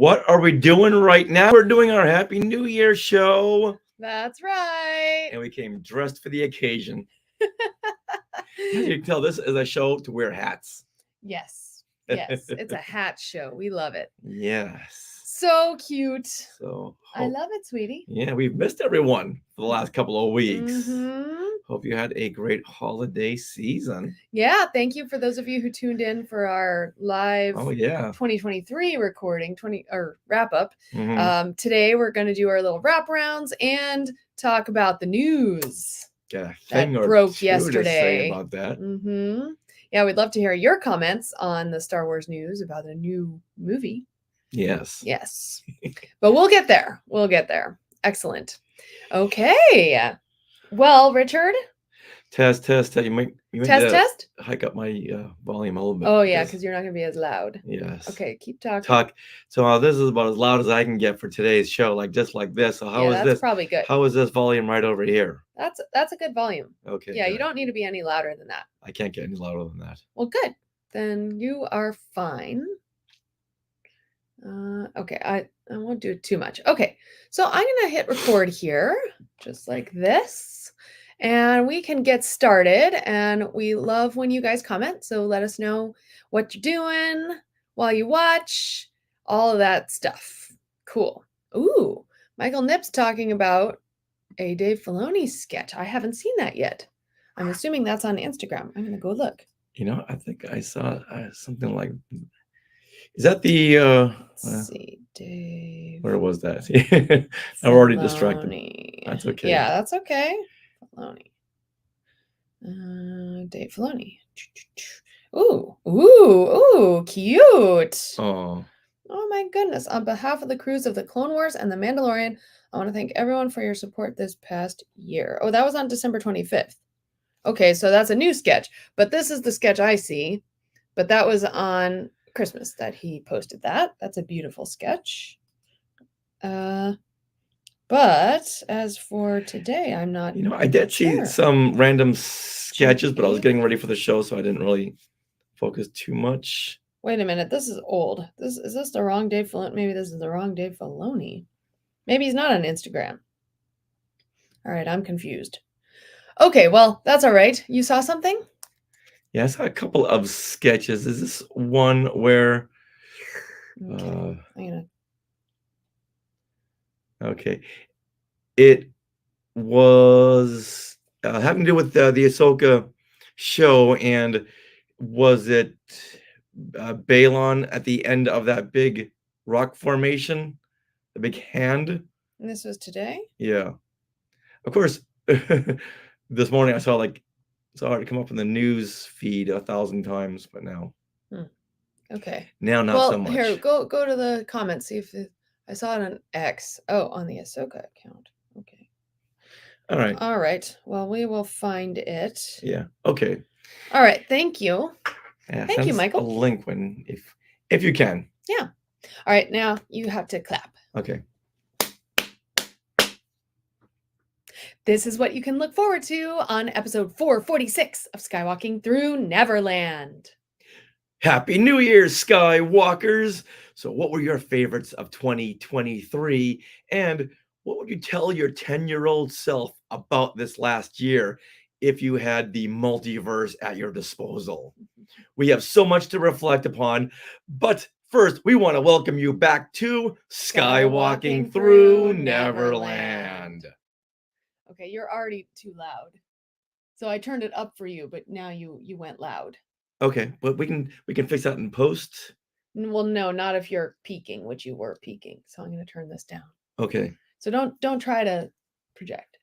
what are we doing right now? We're doing our Happy New Year show. That's right. And we came dressed for the occasion. As you can tell, this is a show to wear hats. Yes. It's a hat show. We love it. Yes. So cute. So I love it, sweetie. Yeah, we've missed everyone for the last couple of weeks. Mm-hmm. Hope you had a great holiday season. Yeah, thank you for those of you who tuned in for our live 2023 recording wrap up. Today we're going to do our little wraparounds and talk about the news that broke yesterday. About that. Yeah, we'd love to hear your comments on the Star Wars news about a new movie. Yes. But we'll get there. Excellent. Okay. Well, Richard. Test. You might test. Hike up my volume a little bit. Oh yeah, because you're not going to be as loud. Yes. Okay, keep talking. So this is about as loud as I can get for today's show, just like this. So how is this? That's probably good. How is this volume right over here? That's a good volume. Okay. Yeah, good. You don't need to be any louder than that. I can't get any louder than that. Well, good. Then you are fine. Okay, I won't do too much. Okay, so I'm gonna hit record here, just like this, and we can get started. And we love when you guys comment, so let us know what you're doing while you watch, all of that stuff. Cool. Ooh, Michael Nips talking about a Dave Filoni sketch. I haven't seen that yet. I'm assuming that's on Instagram. I'm gonna go look. I think I saw something like. Is that the let's see, Dave? Where was that? I'm already distracted. That's okay. Yeah, that's okay. Filoni. Dave Filoni. Ooh, cute. Oh my goodness. On behalf of the crews of The Clone Wars and The Mandalorian, I want to thank everyone for your support this past year. Oh, that was on December 25th. Okay, so that's a new sketch, but this is the sketch I see. But that was on Christmas that he posted that. That's a beautiful sketch. But as for today, I'm not. I did see some random sketches, but I was getting ready for the show, so I didn't really focus too much. Wait a minute, this is old. Is this the wrong Dave Filoni? Maybe this is the wrong Dave Filoni. Maybe he's not on Instagram. All right, I'm confused. Okay, well, that's all right. You saw something? Yeah, I saw a couple of sketches. Is this one where... Okay. It was having to do with the Ahsoka show, and was it Balon at the end of that big rock formation? The big hand? And this was today? Yeah. Of course, this morning I saw it come up in the news feed 1,000 times, but now. Okay. Now not so much. Here, go to the comments, see if I saw it on X. Oh, on the Ahsoka account. Okay. All right. Well, we will find it. Yeah. Okay. All right. Thank you. Yeah, thank you, Michael. A link if you can. Yeah. All right. Now you have to clap. Okay. This is what you can look forward to on episode 446 of Skywalking Through Neverland. Happy New Year, Skywalkers! So what were your favorites of 2023? And what would you tell your 10-year-old self about this last year if you had the multiverse at your disposal? We have so much to reflect upon, but first we want to welcome you back to Skywalking Through Neverland. Okay, you're already too loud. So I turned it up for you, but now you went loud. Okay, but we can fix that in post. Well, no, not if you're peaking, which you were peaking. So I'm going to turn this down. Okay. So don't try to project.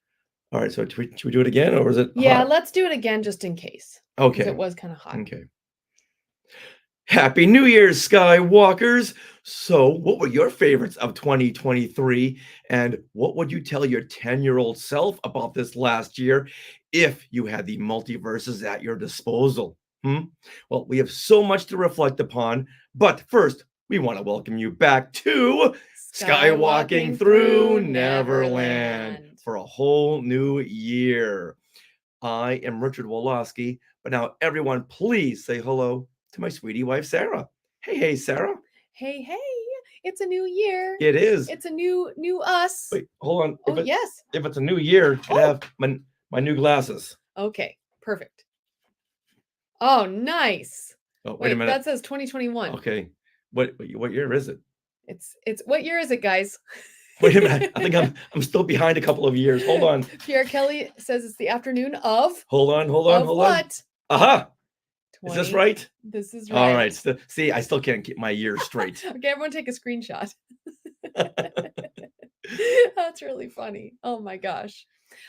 All right, so should we do it again, or is it Yeah, hot? Let's do it again just in case. Okay. Because it was kind of hot. Okay. Happy New Year, Skywalkers! So, what were your favorites of 2023? And what would you tell your 10-year-old self about this last year if you had the multiverses at your disposal? Well, we have so much to reflect upon, but first, we want to welcome you back to Skywalking Through Neverland for a whole new year. I am Richard Woloski, but now everyone, please say hello to my sweetie wife, Sarah. Hey, Sarah. Hey. It's a new year. It is. It's a new us. Wait, hold on. Oh, yes. If it's a new year, I Oh. have my new glasses. Okay, perfect. Oh, nice. Oh, wait a minute. That says 2021. Okay. What year is it? It's what year is it, guys? Wait a minute. I think I'm still behind a couple of years. Hold on. Pierre Kelly says it's the afternoon of Hold on. of what? Aha. Is 20. this right? This is right. All right. See, I still can't keep my years straight. Okay, everyone take a screenshot. That's really funny. Oh my gosh.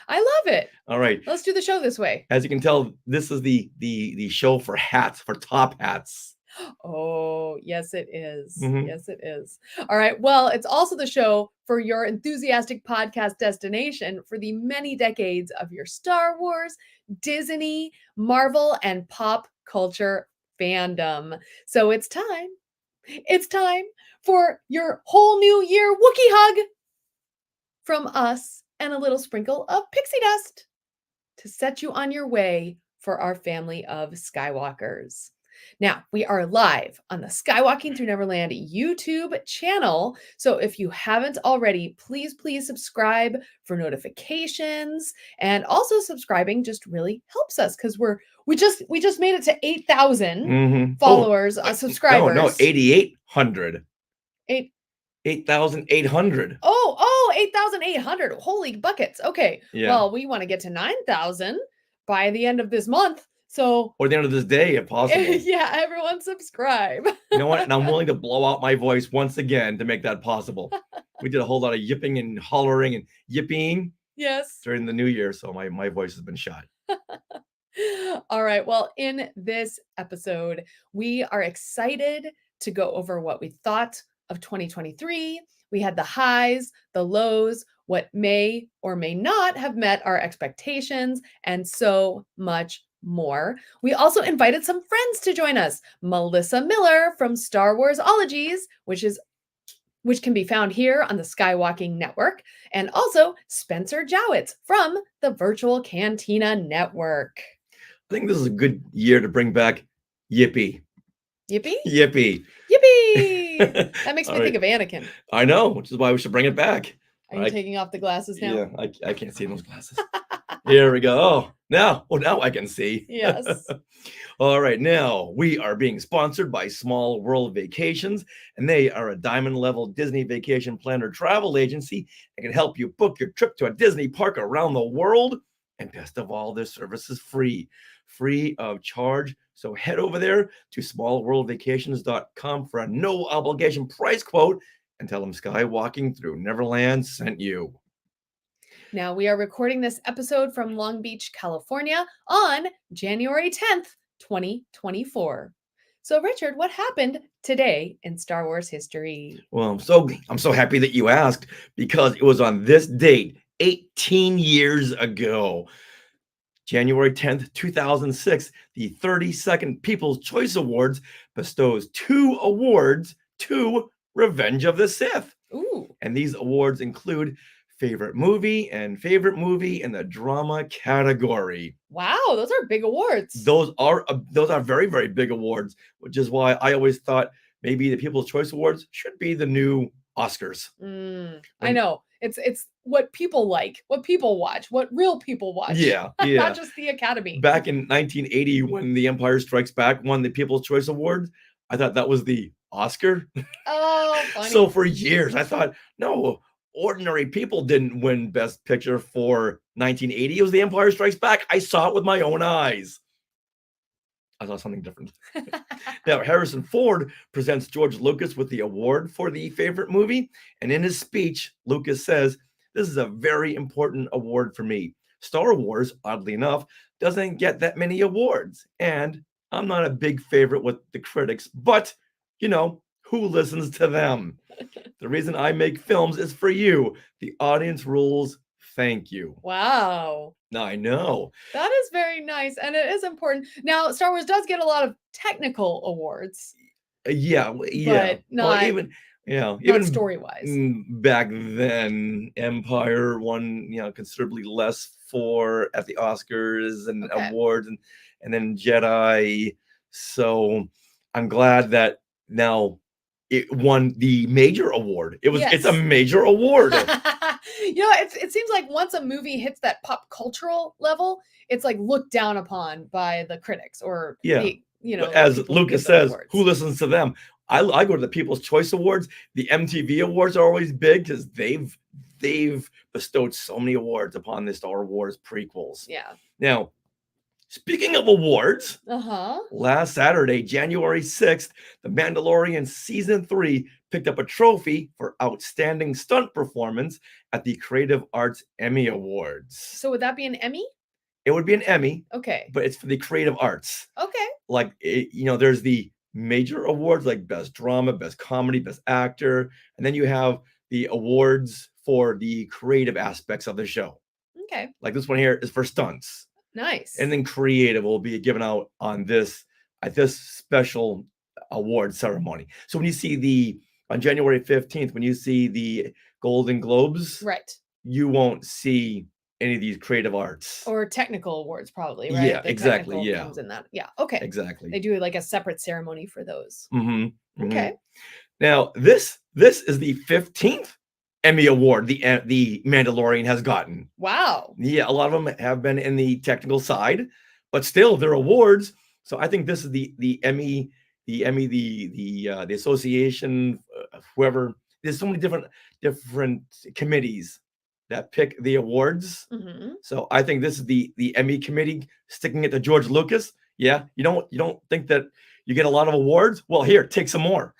I love it. All right. Let's do the show this way. As you can tell, this is the show for hats, for top hats. Oh, yes, it is. Mhm. Yes, it is. All right. Well, it's also the show for your enthusiastic podcast destination for the many decades of your Star Wars, Disney, Marvel, and pop culture fandom. So it's time. It's time for your whole new year Wookiee hug from us and a little sprinkle of pixie dust to set you on your way for our family of Skywalkers. Now, we are live on the Skywalking Through Neverland YouTube channel. So if you haven't already, please subscribe for notifications. And also subscribing just really helps us because we just made it to 8,000 Mhm. followers, subscribers. No, 8,800. 8,800. 8,800. Oh, 8,800. Holy buckets. Okay. Yeah. Well, we want to get to 9,000 by the end of this month. So, Or the end of this day, if possible. yeah, everyone subscribe. You know what? And I'm willing to blow out my voice once again to make that possible. We did a whole lot of yipping and hollering and yipping Yes. during the new year, so my voice has been shot. All right. Well, in this episode, we are excited to go over what we thought of 2023. We had the highs, the lows, what may or may not have met our expectations, and so much more. We also invited some friends to join us. Melissa Miller from Star Warsologies, which can be found here on the Skywalking Network, and also Spencer Jowitz from the Virtual Cantina Network. I think this is a good year to bring back Yippee. Yippee? Yippee. Yippee! That makes me All think of Anakin. I know, which is why we should bring it back. Are you taking off the glasses now? Yeah, I can't see in those glasses. Here we go. Oh, now I can see. Yes. All right, now we are being sponsored by Small World Vacations, and they are a diamond level Disney vacation planner travel agency that can help you book your trip to a Disney park around the world. And best of all, their service is free of charge. So head over there to smallworldvacations.com for a no obligation price quote and tell them Skywalking Through Neverland sent you. Now, we are recording this episode from Long Beach, California on January 10th, 2024. So, Richard, what happened today in Star Wars history? Well, I'm so happy that you asked, because it was on this date 18 years ago, January 10th, 2006, the 32nd People's Choice Awards bestows 2 awards to Revenge of the Sith. Ooh. And these awards include favorite movie in the drama category. Wow, those are big awards. Those are very, very big awards, which is why I always thought maybe the People's Choice Awards should be the new Oscars. I know. It's what people like, what people watch, what real people watch. Yeah. Not just the Academy. Back in 1980, when The Empire Strikes Back won the People's Choice Awards, I thought that was the Oscar. Oh, funny. So for years, I thought, no, Ordinary People didn't win Best Picture for 1980. It was The Empire Strikes Back. I saw it with my own eyes. I saw something different. Now, Harrison Ford presents George Lucas with the award for the favorite movie. And in his speech, Lucas says, "This is a very important award for me. Star Wars, oddly enough, doesn't get that many awards. And I'm not a big favorite with the critics, but, you know, who listens to them? The reason I make films is for you. The audience rules. Thank you." Wow. I know. That is very nice. And it is important. Now, Star Wars does get a lot of technical awards. Yeah. But not, even story-wise. Back then, Empire won, considerably less at the Oscars and awards, and then Jedi. So I'm glad that now it won the major award. It's a Yes. major award. It seems like once a movie hits that pop cultural level, it's like looked down upon by the critics or Yeah. the the As people who give Lucas those says, awards. who listens to them? I go to the People's Choice Awards. The MTV Awards are always big because they've bestowed so many awards upon the Star Wars prequels. Yeah. Now, speaking of awards, Uh-huh. last Saturday, January 6th, The Mandalorian Season 3 picked up a trophy for Outstanding Stunt Performance at the Creative Arts Emmy Awards. So would that be an Emmy? It would be an Emmy, Okay. but it's for the creative arts. Okay. Like, there's the major awards like Best Drama, Best Comedy, Best Actor, and then you have the awards for the creative aspects of the show. Okay. Like this one here is for stunts. Nice. And then creative will be given out on this at this special award ceremony. So when you see on January 15th, when you see the Golden Globes, right. You won't see any of these creative arts or technical awards, probably, right? Yeah, exactly. technical Yeah, things in that. Yeah. Okay. exactly. They do like a separate ceremony for those. Mm-hmm. Okay. Now this is the 15th Emmy Award the Mandalorian has gotten. Wow. Yeah, a lot of them have been in the technical side, but still they're awards. So I think this is the Emmy, the association, whoever. There's so many different committees that pick the awards. Mhm. So I think this is the Emmy committee sticking it to George Lucas. Yeah, you don't think that you get a lot of awards? Well, here, take some more.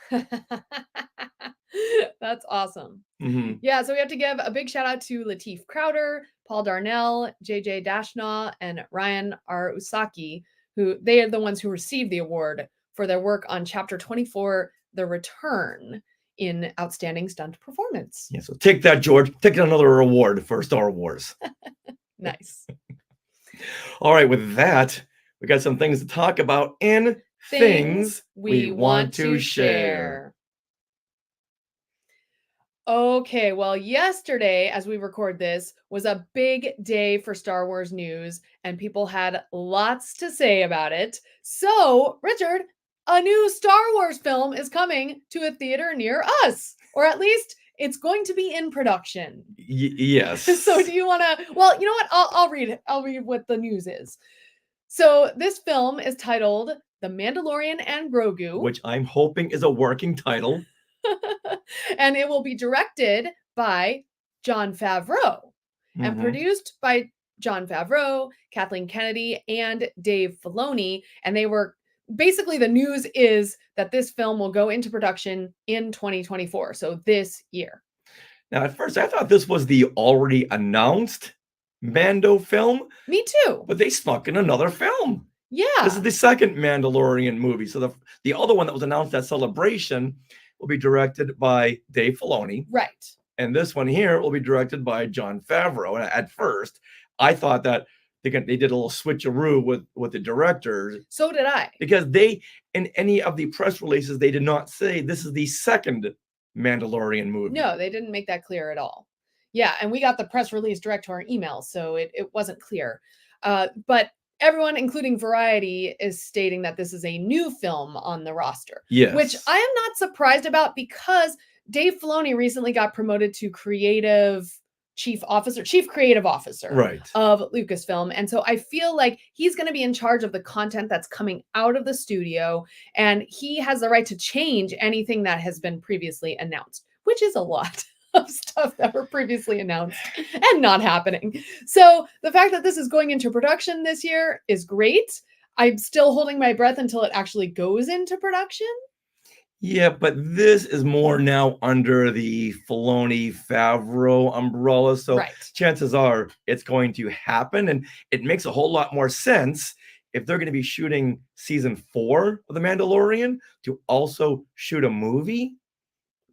That's awesome. Mhm. Yeah, so we have to give a big shout out to Lateef Crowder, Paul Darnell, JJ Dashnaw, and Ryan R. Usaki, who they are the ones who received the award for their work on Chapter 24, The Return, in Outstanding Stunt Performance. Yeah, so take that, George. Take another award for Star Wars. Nice. All right, with that, we got some things to talk about in things we want to share. Okay, well, yesterday, as we record this, was a big day for Star Wars news, and people had lots to say about it. So, Richard, a new Star Wars film is coming to a theater near us, or at least it's going to be in production. Yes. So, do you want to? Well, you know what? I'll read it. I'll read what the news is. So, this film is titled The Mandalorian and Grogu, which I'm hoping is a working title. And it will be directed by Jon Favreau and produced by Jon Favreau, Kathleen Kennedy, and Dave Filoni. And they were basically, the news is that this film will go into production in 2024. So this year. Now, at first, I thought this was the already announced Mando film. Me too. But they snuck in another film. Yeah. This is the second Mandalorian movie. So the other one that was announced at Celebration will be directed by Dave Filoni. Right. And this one here will be directed by Jon Favreau. And at first, I thought that they did a little switcheroo with the directors. So did I. Because in any of the press releases, they did not say this is the second Mandalorian movie. No, they didn't make that clear at all. Yeah, and we got the press release direct to our email, so it wasn't clear. But everyone, including Variety, is stating that this is a new film on the roster. Yes. Which I am not surprised about, because Dave Filoni recently got promoted to chief creative officer right. of Lucasfilm. And so I feel like he's going to be in charge of the content that's coming out of the studio, and he has the right to change anything that has been previously announced, which is a lot of stuff that were previously announced and not happening. So the fact that this is going into production this year is great. I'm still holding my breath until it actually goes into production. Yeah, but this is more now under the Filoni Favreau umbrella. So chances are it's going to happen. And it makes a whole lot more sense if they're going to be shooting season 4 of The Mandalorian to also shoot a movie.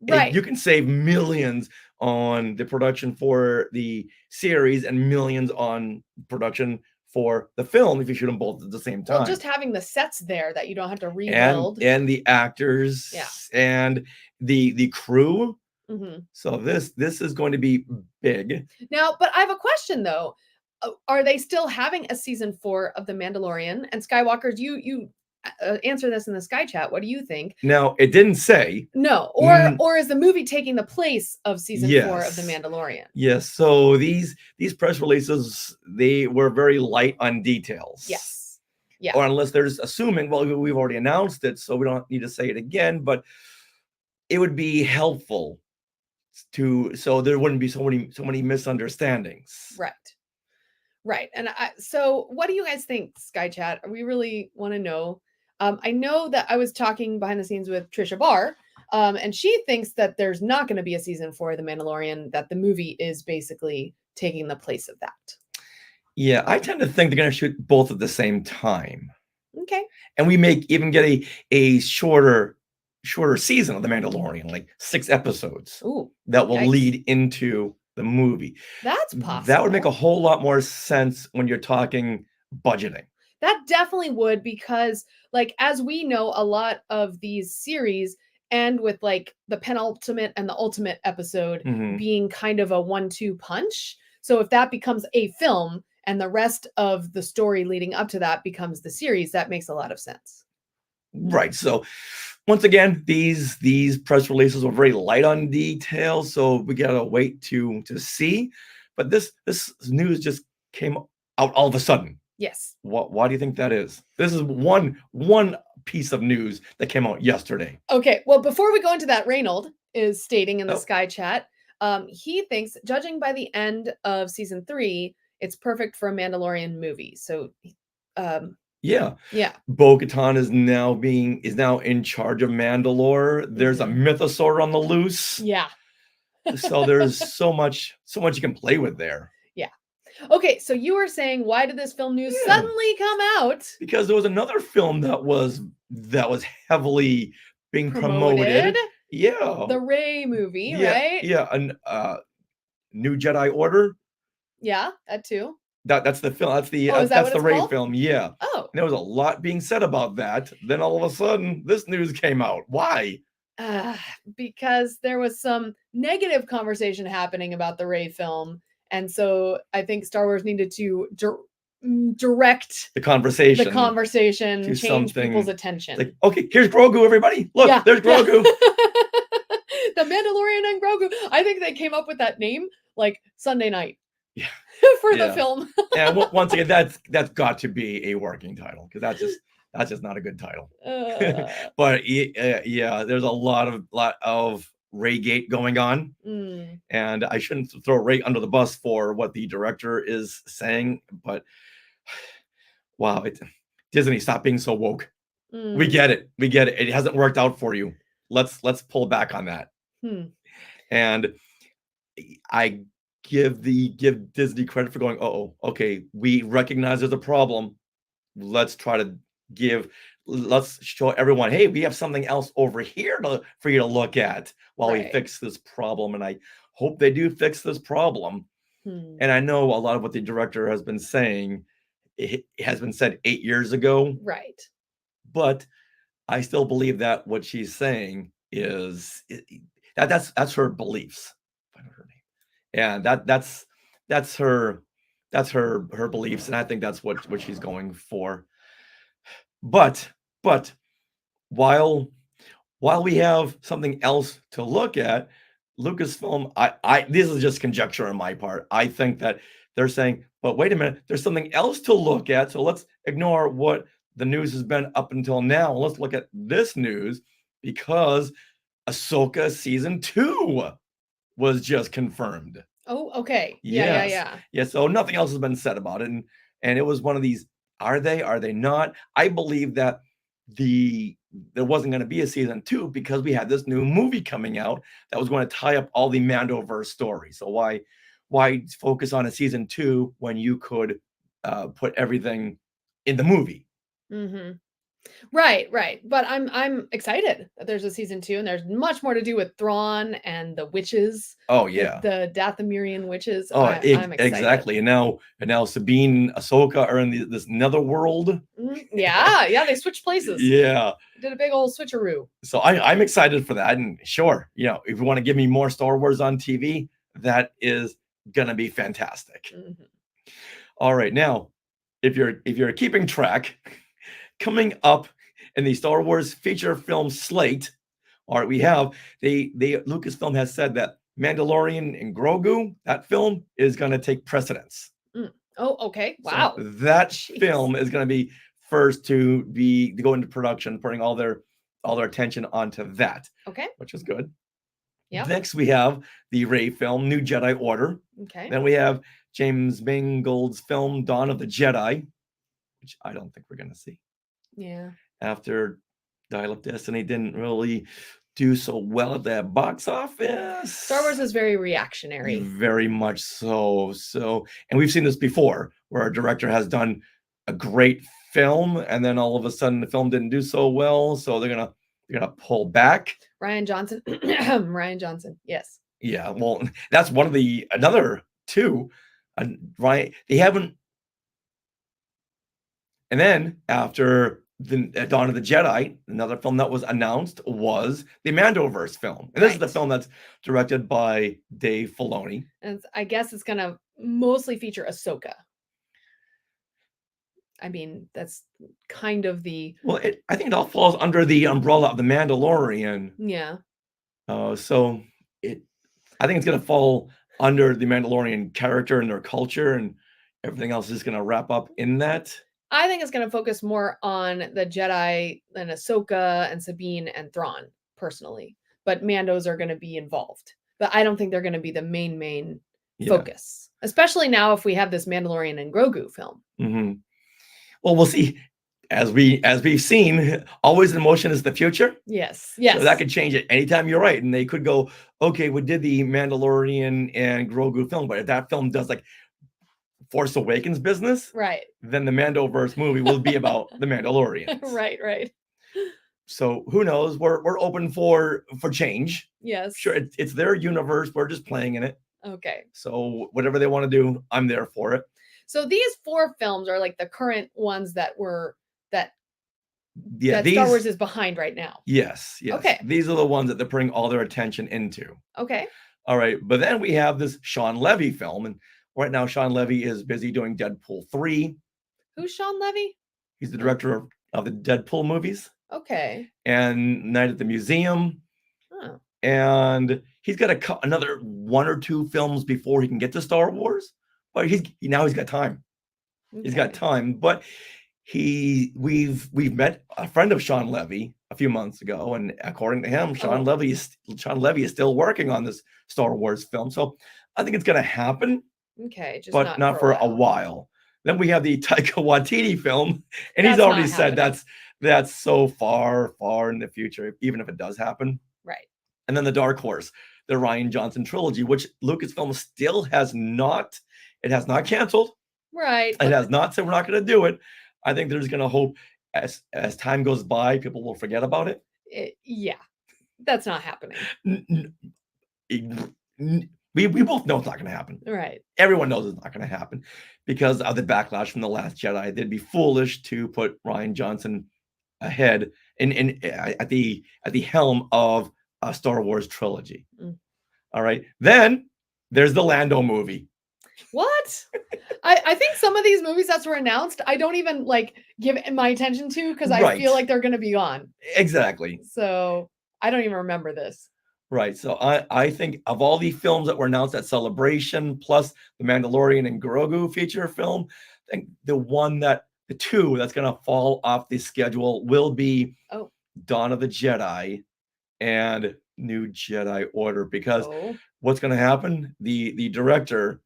Right. You can save millions on the production for the series and millions on production for the film if you shoot them both at the same time. Well, just having the sets there that you don't have to rebuild. And the actors and the crew. Mm-hmm. So this is going to be big. Now, but I have a question though. Are they still having a season 4 of The Mandalorian? And Skywalkers, you answer this in the Sky Chat. What do you think? Now, it didn't say. No, Mm, or is the movie taking the place of season 4 of The yes. Mandalorian? Yes. So these press releases, they were very light on details. Yes. Yeah. Or unless there's assuming, well, we've already announced it, so we don't need to say it again, but it would be helpful so there wouldn't be so many misunderstandings. Right. Right. And so what do you guys think, Sky Chat? We really want to know. I know that I was talking behind the scenes with Trisha Barr, and she thinks that there's not going to be a season 4 of The Mandalorian, that the movie is basically taking the place of that. Yeah, I tend to think they're going to shoot both at the same time. Okay. And we may even get a shorter season of The Mandalorian, like 6 episodes. Ooh, that will yikes. lead into the movie. That's possible. That would make a whole lot more sense when you're talking budgeting. That definitely would, because like as we know, a lot of these series end with like the penultimate and the ultimate episode Mhm. being kind of a 1-2 punch. So if that becomes a film and the rest of the story leading up to that becomes the series, that makes a lot of sense. Right. So once again, these press releases were very light on details, so we gotta wait to see. But this news just came out all of a sudden. Yes. Why do you think that is? This is one piece of news that came out yesterday. Okay. Well, before we go into that, Reynold is stating in the Oh. Sky Chat, he thinks, judging by the end of season 3, it's perfect for a Mandalorian movie. So, Yeah. yeah. Bo-Katan is now in charge of Mandalore. There's a mythosaur on the loose. Yeah. So there's so much you can play with there. Yeah. Okay, so you were saying, why did this film news suddenly come out? Because there was another film that was heavily being promoted. Yeah. The Rey movie, Yeah, right? yeah, New Jedi Order. Yeah, that too. That's the film. That's the Oh, is that that's what the it's Rey called? film. Yeah. Oh, And there was a lot being said about that. Then all of a sudden, this news came out. Why? because there was some negative conversation happening about the Rey film, and so I think Star Wars needed to direct The conversation. to change people's attention. Like, okay, here's Grogu, everybody. Look, Yeah, there's Grogu. The Mandalorian and Grogu. I think they came up with that name like Sunday night. Yeah. For Yeah. the film. And once again, that's got to be a working title, because that's just not a good title. But yeah, there's a lot of Reygate going on, and I shouldn't throw Rey under the bus for what the director is saying, but wow, Disney, stop being so woke. We get it. It hasn't worked out for you. Let's pull back on that. And I give Disney credit for going, okay, we recognize there's a problem. Let's show everyone, hey, we have something else over here for you to look at while we fix this problem. And I hope they do fix this problem. And I know a lot of what the director has been saying, it has been said 8 years ago. Right. But I still believe that what she's saying is that's her beliefs. And that's her beliefs, and I think that's what she's going for. But while we have something else to look at, Lucasfilm, this is just conjecture on my part. I think that they're saying, but wait a minute, there's something else to look at. So let's ignore what the news has been up until now. Let's look at this news, because Ahsoka season 2 was just confirmed. Oh, okay. Yeah. So nothing else has been said about it, and it was one of these. Are they not? I believe that there wasn't going to be a season 2 because we had this new movie coming out that was going to tie up all the Mandoverse stories. So why focus on a season 2 when you could put everything in the movie? Right. But I'm excited that there's a season 2, and there's much more to do with Thrawn and the witches. Oh yeah, the Dathomirian witches. Oh, I'm excited. Exactly. And now Sabine, Ahsoka are in this netherworld. Yeah, they switched places. Yeah, did a big old switcheroo. So I'm excited for that. And sure, if you want to give me more Star Wars on TV, that is gonna be fantastic. All right, now if you're keeping track, coming up in the Star Wars feature film slate, all right, we have Lucasfilm has said that Mandalorian and Grogu, that film is going to take precedence. Oh, okay. So Wow. that Jeez. film is going to be first to go into production, putting all their attention onto that. Okay. Which is good. Yep. Next, we have the Rey film, New Jedi Order. Okay. Then we have James Mangold's film, Dawn of the Jedi, which I don't think we're going to see. Yeah. After Dial of Destiny didn't really do so well at that box office. Star Wars is very reactionary. Very much so. And we've seen this before, where a director has done a great film, and then all of a sudden the film didn't do so well, so they're gonna pull back. Rian Johnson. Rian Johnson. Yes. Yeah, well, that's one of another two. Right, they haven't. And then after the Dawn of the Jedi, another film that was announced was the Mandoverse film, and this is the Right. film that's directed by Dave Filoni. And I guess it's gonna mostly feature Ahsoka. I mean, that's kind of the Well, I think it all falls under the umbrella of the Mandalorian. yeah. So I think it's going to fall under the Mandalorian character and their culture, and everything else is going to wrap up in that. I think it's going to focus more on the Jedi and Ahsoka and Sabine and Thrawn, personally. But Mandos are going to be involved. But I don't think they're going to be the main Yeah. focus, especially now if we have this Mandalorian and Grogu film. Mm-hmm. Well, we'll see. As we've seen, always in motion is the future. Yes. Yes. So that could change at any time. You're right, and they could go, okay, we did the Mandalorian and Grogu film, but if that film does like Force Awakens business, right, then the Mandoverse movie will be about the Mandalorians. Right. So who knows? We're open for change. Yes. Sure, it's their universe. We're just playing in it. Okay. So whatever they want to do, I'm there for it. So these 4 films are like the current ones that Yeah, Star Wars is behind right now. Yes. Okay. These are the ones that they're putting all their attention into. Okay. All right, but then we have this Sean Levy film, and right now Sean Levy is busy doing Deadpool 3. Who's Sean Levy? He's the director of the Deadpool movies. Okay. And Night at the Museum. Oh. And he's got another 1 or 2 films before he can get to Star Wars, but he's got time. Okay. He's got time, but we've met a friend of Sean Levy a few months ago, and according to him, Sean Levy is still working on this Star Wars film. So I think it's going to happen. Okay, just but not for a while. Then we have the Taika Waititi film, and he's already said that's so far in the future, even if it does happen. Right. And then the Dark Horse, the Rian Johnson trilogy, which Lucasfilm still has not canceled. Right. It has not said we're not going to do it. I think there's going to hope as time goes by, people will forget about it. Yeah, that's not happening. We both know it's not going to happen. Right. Everyone knows it's not going to happen because of the backlash from The Last Jedi. They'd be foolish to put Rian Johnson ahead at the helm of a Star Wars trilogy. All right. Then there's the Lando movie. What? I think some of these movies that were announced, I don't even like give my attention to because I feel like they're going to be gone. Exactly. So I don't even remember this. Right. So I think of all the films that were announced at Celebration, plus the Mandalorian and Grogu feature film, I think the 2 that's going to fall off the schedule will be Dawn of the Jedi and New Jedi Order, because what's going to happen? The director,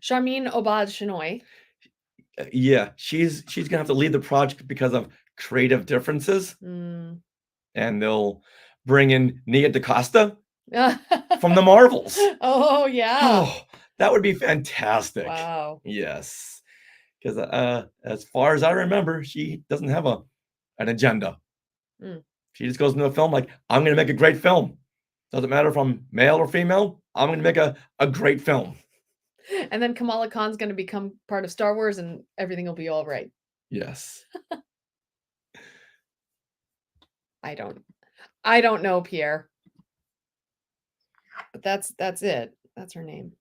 Sharmeen Obaid-Chinoy. Yeah, she's going to have to lead the project because of creative differences. And they'll bring in Nia DaCosta from the Marvels. Oh, yeah. Oh, that would be fantastic. Wow. Yes. Because as far as I remember, she doesn't have an agenda. She just goes into the film like, I'm going to make a great film. Doesn't matter if I'm male or female. I'm going to make a great film. And then Kamala Khan's going to become part of Star Wars and everything will be all right. Yes. I don't know, Pierre. But that's it. That's her name.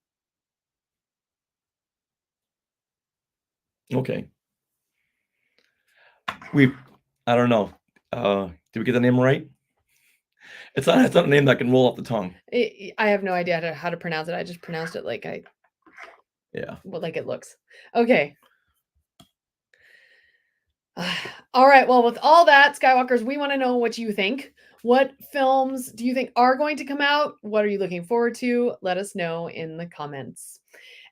Okay. I don't know. Did we get the name right? It's not a name that can roll off the tongue. I have no idea how to pronounce it. I just pronounced it like Yeah. like it looks. Okay. All right. Well, with all that, Skywalkers, we want to know what you think. What films do you think are going to come out? What are you looking forward to? Let us know in the comments.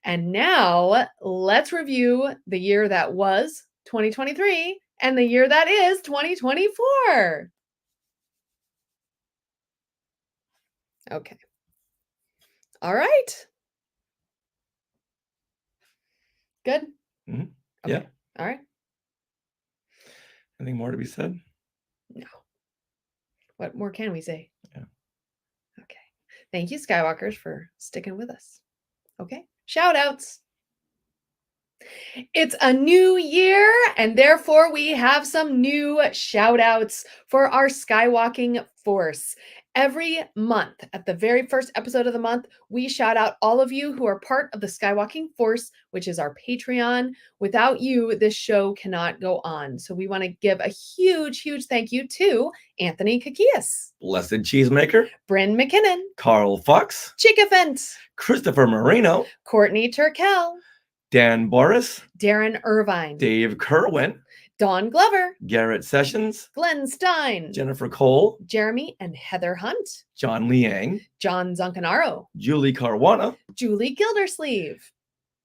And now let's review the year that was 2023 and the year that is 2024. Okay. All right. Good. Mhm. Okay. Yeah. All right. Anything more to be said? No. What more can we say? Yeah. Okay. Thank you, Skywalkers, for sticking with us. Okay. Shout outs. It's a new year, and therefore we have some new shout outs for our Skywalking Force. Every month, at the very first episode of the month, we shout out all of you who are part of the Skywalking Force, which is our Patreon. Without you, this show cannot go on. So we want to give a huge, huge thank you to Anthony Kakias, Blessed Cheesemaker, Bryn McKinnon, Carl Fox, Chickafent, Christopher Marino, Courtney Turkel, Dan Boris, Darren Irvine, Dave Kerwin, Dawn Glover, Garrett Sessions, Glenn Stein, Jennifer Cole, Jeremy and Heather Hunt, John Liang, John Zancanaro, Julie Caruana, Julie Gildersleeve,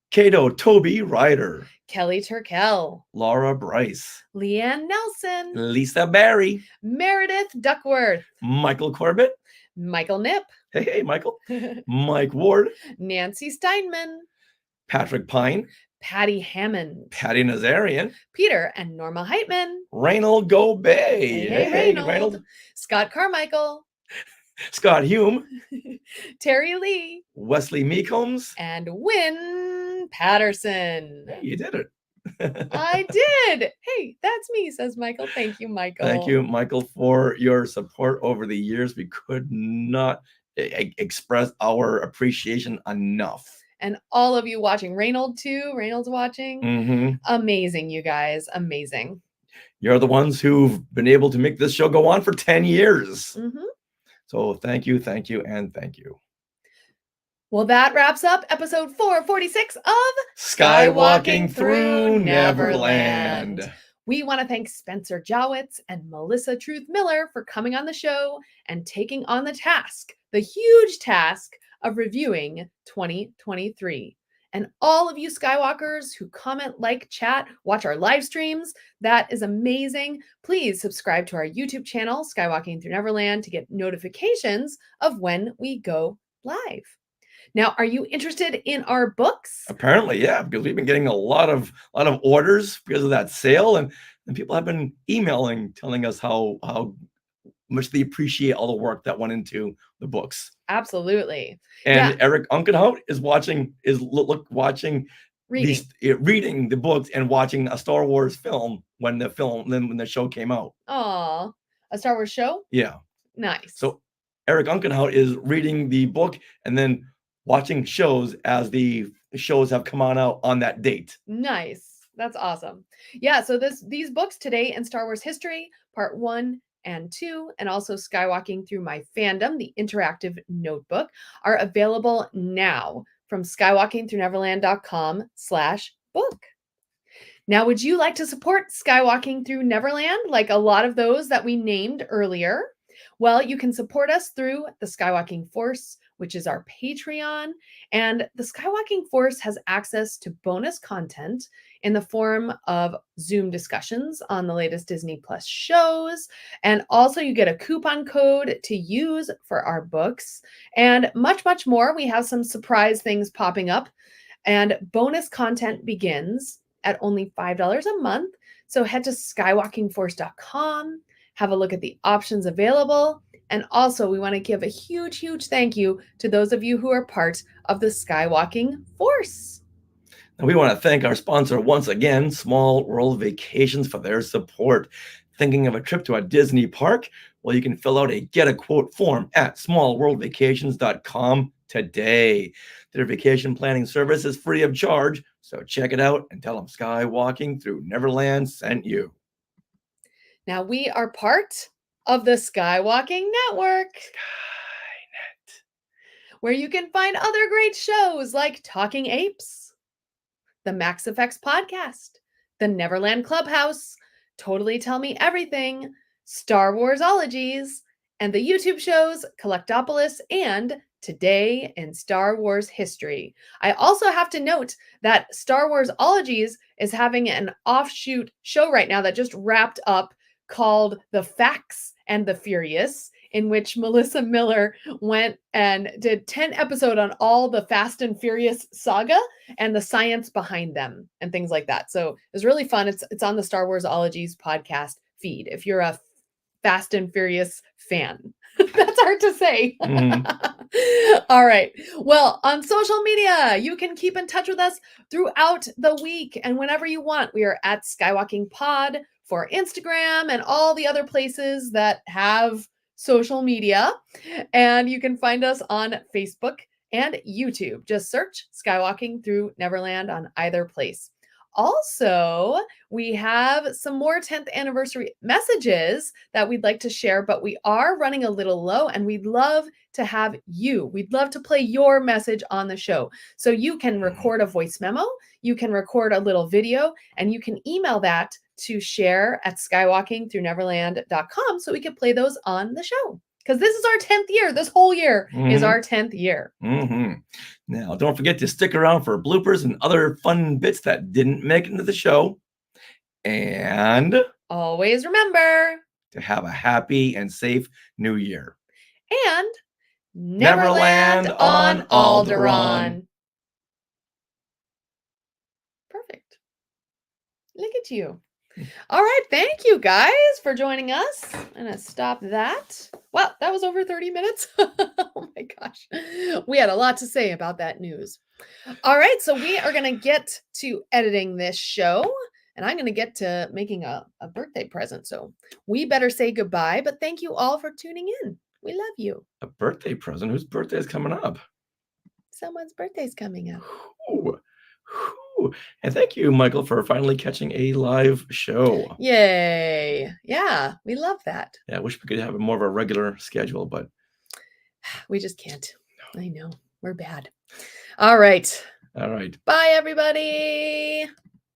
Cato Toby Ryder, Kelly Turkel, Laura Bryce, Leanne Nelson, Lisa Barry, Meredith Duckworth, Michael Corbett, Michael Nip, hey Michael, Mike Ward, Nancy Steinman, Patrick Pine, Patty Hammond, Patty Nazarian, Peter and Norma Heitman, Reynold Go Bay, hey, Reynold, Scott Carmichael, Scott Hume, Terry Lee, Wesley Meecombs, and Wynn Patterson. Hey, you did it. I did. Hey, that's me, says Michael. Thank you, Michael. Thank you, Michael, for your support over the years. We could not express our appreciation enough. And all of you watching, Reynold too. Reynold's watching. Mhm. Amazing, you guys. Amazing. You're the ones who've been able to make this show go on for 10 years. Mhm. So thank you, and thank you. Well, that wraps up episode 446 of Skywalking Through Neverland. We want to thank Spencer Jowitz and Melissa Truth Miller for coming on the show and taking on the task, the huge task of reviewing 2023. And all of you Skywalkers who comment, like, chat, watch our live streams, that is amazing. Please subscribe to our YouTube channel, Skywalking Through Neverland, to get notifications of when we go live. Now, are you interested in our books? Apparently, yeah, because we've been getting a lot of orders because of that sale, and people have been emailing, telling us how much they appreciate all the work that went into the books. Absolutely. And Eric Unkenhout is watching reading the books and watching a Star Wars film when the show came out. Aw, a Star Wars show? Yeah. Nice. So Eric Unkenhout is reading the book and then watching shows as the shows have come on out on that date. Nice. That's awesome. Yeah, so these books, Today in Star Wars History, Part 1 and 2, and also Skywalking Through My Fandom, the interactive notebook, are available now from skywalkingthroughneverland.com/book. Now, would you like to support Skywalking Through Neverland like a lot of those that we named earlier? Well, you can support us through the Skywalking Force, which is our Patreon. And the Skywalking Force has access to bonus content in the form of Zoom discussions on the latest Disney Plus shows. And also you get a coupon code to use for our books and much, much more. We have some surprise things popping up, and bonus content begins at only $5 a month. So head to skywalkingforce.com, have a look at the options available. And also, we want to give a huge, huge thank you to those of you who are part of the Skywalking Force. And we want to thank our sponsor once again, Small World Vacations, for their support. Thinking of a trip to a Disney park? Well, you can fill out a Get a Quote form at smallworldvacations.com today. Their vacation planning service is free of charge, so check it out and tell them Skywalking Through Neverland sent you. Now we are part of the Skywalking Network, Skynet. where you can find other great shows like Talking Apes, the Max Effects Podcast, the Neverland Clubhouse, Totally Tell Me Everything, Star Warsologies, and the YouTube shows Collectopolis and Today in Star Wars History. I also have to note that Star Warsologies is having an offshoot show right now that just wrapped up called The Facts and the Furious, in which Melissa Miller went and did 10 episodes on all the Fast and Furious saga and the science behind them and things like that. So it's really fun. It's on the Star Warsologies podcast feed if you're a Fast and Furious fan. That's hard to say. All right. Well, on social media, you can keep in touch with us throughout the week and whenever you want. We are at Skywalking Pod for Instagram and all the other places that have social media. And you can find us on Facebook and YouTube. Just search Skywalking Through Neverland on either place. Also, we have some more 10th anniversary messages that we'd like to share, but we are running a little low and we'd love to have you. We'd love to play your message on the show. So you can record a voice memo, you can record a little video, and you can email that to share@skywalkingthroughneverland.com so we can play those on the show. Because this is our 10th year. This whole year is our 10th year. Now, don't forget to stick around for bloopers and other fun bits that didn't make it into the show. And always remember to have a happy and safe new year. And Neverland on Alderaan. Perfect. Look at you. All right. Thank you guys for joining us. I'm going to stop that. Well, that was over 30 minutes. Oh my gosh. We had a lot to say about that news. All right. So we are going to get to editing this show and I'm going to get to making a birthday present. So we better say goodbye, but thank you all for tuning in. We love you. A birthday present? Whose birthday is coming up? Someone's birthday's coming up. Ooh. And thank you, Michael, for finally catching a live show. Yay. Yeah, we love that. Yeah, I wish we could have more of a regular schedule, but we just can't. No. I know. We're bad. All right. All right. Bye, everybody.